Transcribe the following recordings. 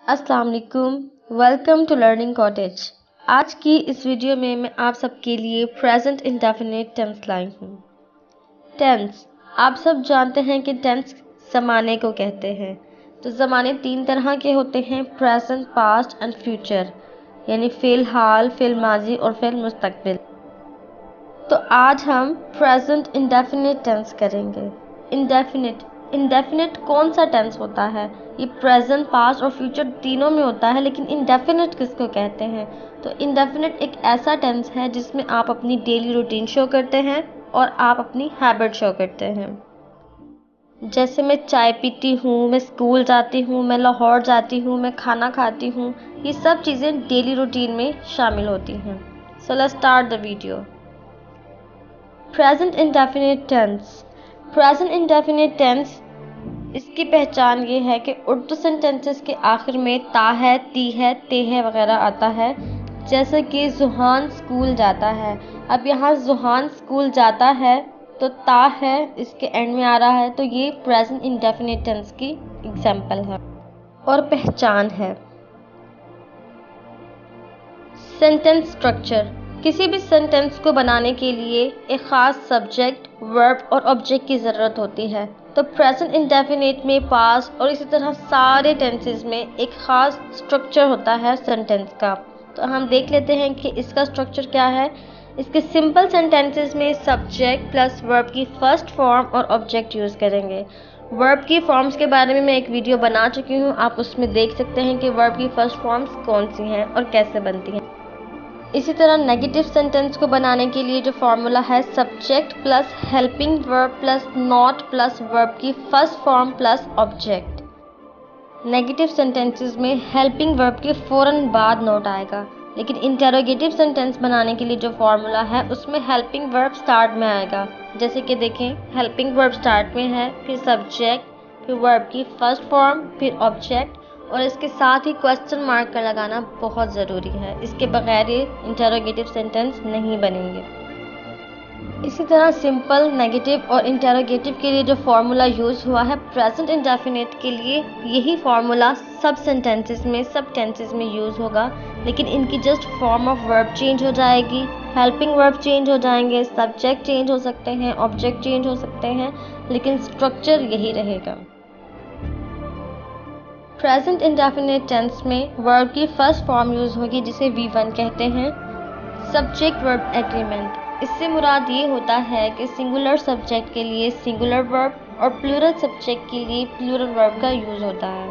अस्सलाम वालेकुम, welcome to learning cottage. आज की इस वीडियो में मैं आप सबके लिए प्रेजेंट इंडेफिनिट टेंस लाई हूँ। टेंस, आप सब जानते हैं कि टेंस ज़माने को कहते हैं। तो ज़माने तीन तरह के होते हैं, प्रेजेंट, पास्ट एंड फ्यूचर, यानी फ़िलहाल, फ़िल माजी और फ़िल मुस्तकबिल। तो आज हम प्रेजेंट इंडेफिनिट टेंस करेंगे। इंडेफिनिट कौन सा टेंस होता है? ये प्रेजेंट, पास्ट और फ्यूचर तीनों में होता है, लेकिन इंडेफिनिट किसको कहते हैं? तो इंडेफिनिट एक ऐसा टेंस है जिसमें आप अपनी डेली रूटीन शो करते हैं और आप अपनी हैबिट शो करते हैं। जैसे मैं चाय पीती हूँ, मैं स्कूल जाती हूँ, मैं लाहौर जाती हूँ, मैं खाना खाती हूँ, ये सब चीज़ें डेली रूटीन में शामिल होती हैं। So let's start the video. Present indefinite tense. Present indefinite tense, इसकी पहचान ये है कि उर्दू सेंटेंसेस के आखिर में ता है, ती है, ते है वगैरह आता है। जैसे कि जुहान स्कूल जाता है। अब यहाँ जुहान स्कूल जाता है तो ता है इसके एंड में आ रहा है, तो ये प्रेजेंट इंडेफिनिट टेंस की एग्जाम्पल है और पहचान है। Sentence structure. किसी भी सेंटेंस को बनाने के लिए एक ख़ास सब्जेक्ट, वर्ब और ऑब्जेक्ट की ज़रूरत होती है। तो प्रेजेंट इंडेफिनिट में पास्ट और इसी तरह सारे टेंसेस में एक ख़ास स्ट्रक्चर होता है सेंटेंस का। तो हम देख लेते हैं कि इसका स्ट्रक्चर क्या है। इसके सिंपल सेंटेंसेस में सब्जेक्ट प्लस वर्ब की फर्स्ट फॉर्म और ऑब्जेक्ट यूज़ करेंगे। वर्ब की फॉर्म्स के बारे में मैं एक वीडियो बना चुकी हूँ, आप उसमें देख सकते हैं कि वर्ब की फर्स्ट फॉर्म्स कौन सी हैं और कैसे बनती हैं। इसी तरह नेगेटिव सेंटेंस को बनाने के लिए जो फॉर्मूला है subject plus helping verb plus not plus verb की first form plus object. Negative sentences में हेल्पिंग वर्ब के फ़ौरन बाद नोट आएगा, लेकिन इंटेरोगेटिव सेंटेंस बनाने के लिए जो फॉर्मूला है उसमें हेल्पिंग वर्ब स्टार्ट में आएगा। जैसे कि देखें, हेल्पिंग वर्ब स्टार्ट में है, फिर सब्जेक्ट, फिर वर्ब की फर्स्ट फॉर्म, फिर ऑब्जेक्ट, और इसके साथ ही क्वेश्चन मार्क का लगाना बहुत ज़रूरी है। इसके बगैर ये इंटेरोगेटिव सेंटेंस नहीं बनेंगे। इसी तरह सिंपल, नेगेटिव और इंटेरोगेटिव के लिए जो फार्मूला यूज़ हुआ है प्रेजेंट इंडेफिनिट के लिए, यही फार्मूला सब सेंटेंसेस में, सब टेंसेस में यूज़ होगा, लेकिन इनकी just form of verb change हो जाएगी, हेल्पिंग वर्ब चेंज हो जाएंगे, सब्जेक्ट चेंज हो सकते हैं, ऑब्जेक्ट चेंज हो सकते हैं, लेकिन स्ट्रक्चर यही रहेगा। प्रेजेंट इंडेफिनिट टेंस में वर्ब की फर्स्ट फॉर्म यूज़ होगी जिसे V1 कहते हैं, सब्जेक्ट वर्ब एग्रीमेंट। इससे मुराद ये होता है कि सिंगुलर सब्जेक्ट के लिए सिंगुलर वर्ब और प्लूरल सब्जेक्ट के लिए प्लूरल वर्ब का यूज़ होता है।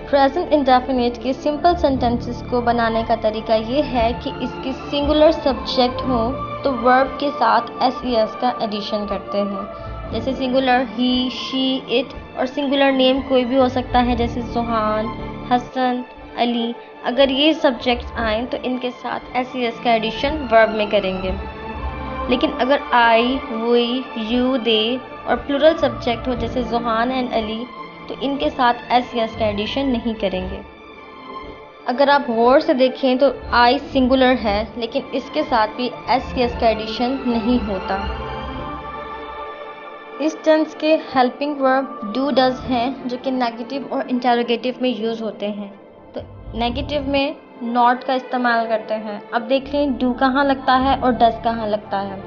प्रेजेंट इंडेफिनिट के सिंपल सेंटेंसेस को बनाने का तरीका ये है कि इसके सिंगुलर सब्जेक्ट हो तो वर्ब के साथ SES का एडिशन करते हैं। जैसे सिंगुलर ही, शी, इट, और सिंगुलर नेम कोई भी हो सकता है जैसे सुहान, हसन, अली। अगर ये सब्जेक्ट्स आएँ तो इनके साथ SES का एडिशन वर्ब में करेंगे। लेकिन अगर आई, वी, यू, दे और प्लूरल सब्जेक्ट हो जैसे जुहान एंड अली, तो इनके साथ SES का एडिशन नहीं करेंगे। अगर आप गौर से देखें तो आई सिंगुलर है, लेकिन इसके साथ भी SES का एडिशन नहीं होता। इस टेंस के हेल्पिंग वर्ब डू डज हैं, जो कि नेगेटिव और इंटेरोगेटिव में यूज़ होते हैं। तो नेगेटिव में नॉट का इस्तेमाल करते हैं। अब देख लें डू कहाँ लगता है और डज कहाँ लगता है।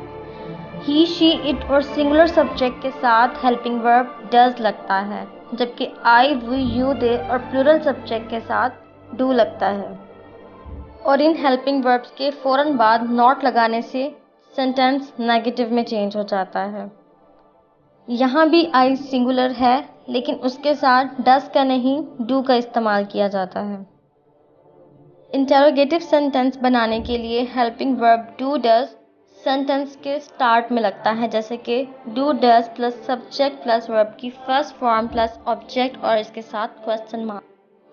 ही, शी, इट और सिंगुलर सब्जेक्ट के साथ हेल्पिंग वर्ब डज लगता है, जबकि आई, वी, यू, दे और प्लूरल सब्जेक्ट के साथ डू लगता है। और इन हेल्पिंग वर्ब्स के फ़ौरन बाद नॉट लगाने से सेंटेंस नेगेटिव में चेंज हो जाता है। यहाँ भी आई सिंगुलर है, लेकिन उसके साथ डज का नहीं, डू का इस्तेमाल किया जाता है। इंटेरोगेटिव सेंटेंस बनाने के लिए helping verb do does sentence के स्टार्ट में लगता है, जैसे कि do does plus subject plus verb की फर्स्ट फॉर्म प्लस ऑब्जेक्ट और इसके साथ क्वेश्चन मार्क।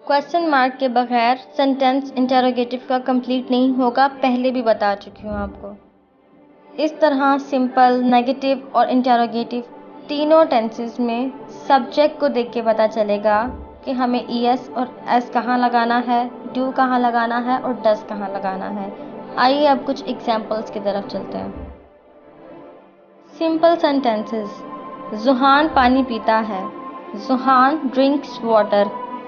क्वेश्चन मार्क के बगैर सेंटेंस इंटेरोगेटिव का कंप्लीट नहीं होगा, पहले भी बता चुकी हूँ आपको। इस तरह सिंपल, नेगेटिव और इंटेरोगेटिव तीनों टेंसेस में सब्जेक्ट को देख के पता चलेगा कि हमें ES और S कहाँ लगाना है, डू कहाँ लगाना है और डज कहाँ लगाना है। आइए अब कुछ एग्जाम्पल्स की तरफ चलते हैं। Simple sentences. जुहान पानी पीता है, Juhan drinks water.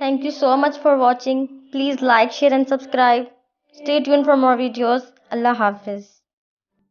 Thank you so much for watching. Please like, share and subscribe. Stay tuned for more videos. Allah Hafiz.